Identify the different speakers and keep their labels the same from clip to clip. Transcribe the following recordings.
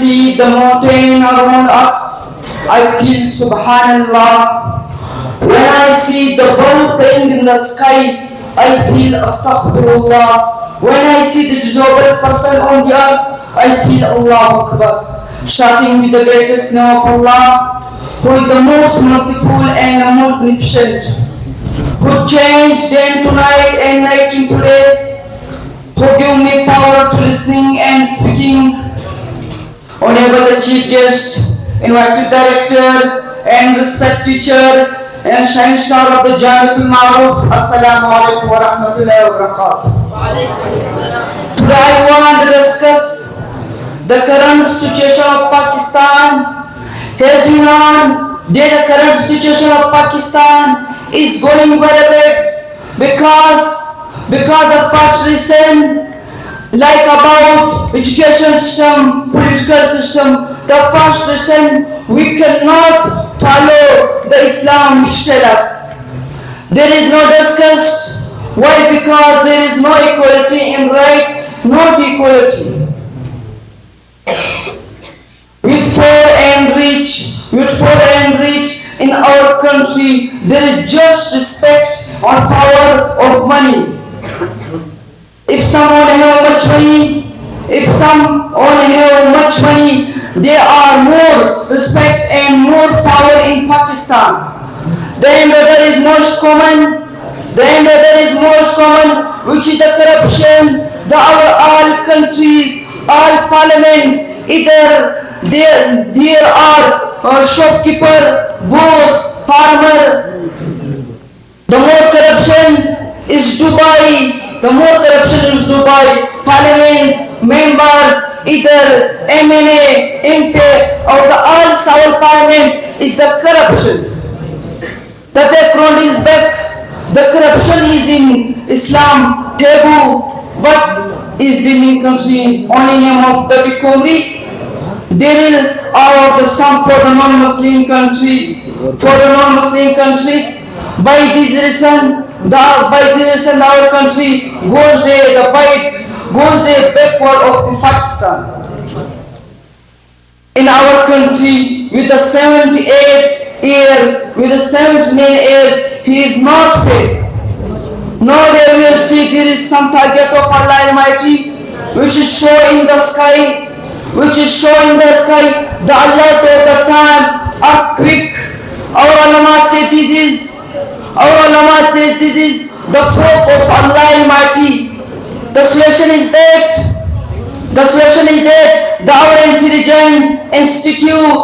Speaker 1: see the mountain around us, I feel Subhanallah. When I see the bird playing in the sky, I feel Astaghfirullah. When I see the disabled person on the earth, I feel Allah Akbar. Starting with the greatest name of Allah, who is the most merciful and the most beneficent, who changed day to night and night into day, who give me power to listening and speaking. Honorable the chief guest, invited director and respect teacher and shine star of the Jamiatul Maruf. Assalamu alaikum wa rahmatullahi wa barakatuh. Today I want to discuss the current situation of Pakistan. As we know, the current situation of Pakistan is going very bad because the first reason, like about education system, political system, the first reason we cannot follow the Islam which tell us. There is no discussed. Why? Because there is no equality in right, not equality. With poor and rich in our country, there is just respect or power or money. If someone have much money, there are more respect and more power in Pakistan. Then there is most common, which is the corruption. All countries, all parliaments, either there are shopkeeper, boss, farmer. The more corruption is Dubai. Parliaments, members, either MNA, MP, or the all South Parliament is the corruption. The background is back. The corruption is in Islam taboo, but is the Indian country only name of the recovery. There are the some for the non-Muslim countries. By this reason, our country goes there backward of Pakistan. In our country, with the 79 years, he is not faced. Nowadays we will see there is some target of Allah Almighty, which is showing in the sky. The alert of the time, earthquake. Our ulama say this is the proof of Allah Almighty. The solution is that our intelligent institute,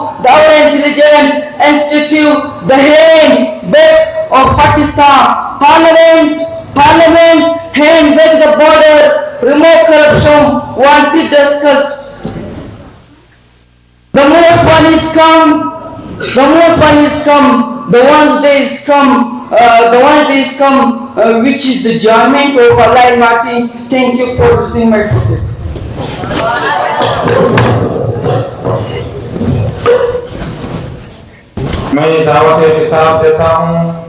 Speaker 1: the hand back of Pakistan, Parliament, hand back the border, remove corruption, wanted discussed. The most one is come. The one day is come, which is the judgment of Allah Almighty. Thank you for listening my prophet.
Speaker 2: मैं दावत खिताब देता हूँ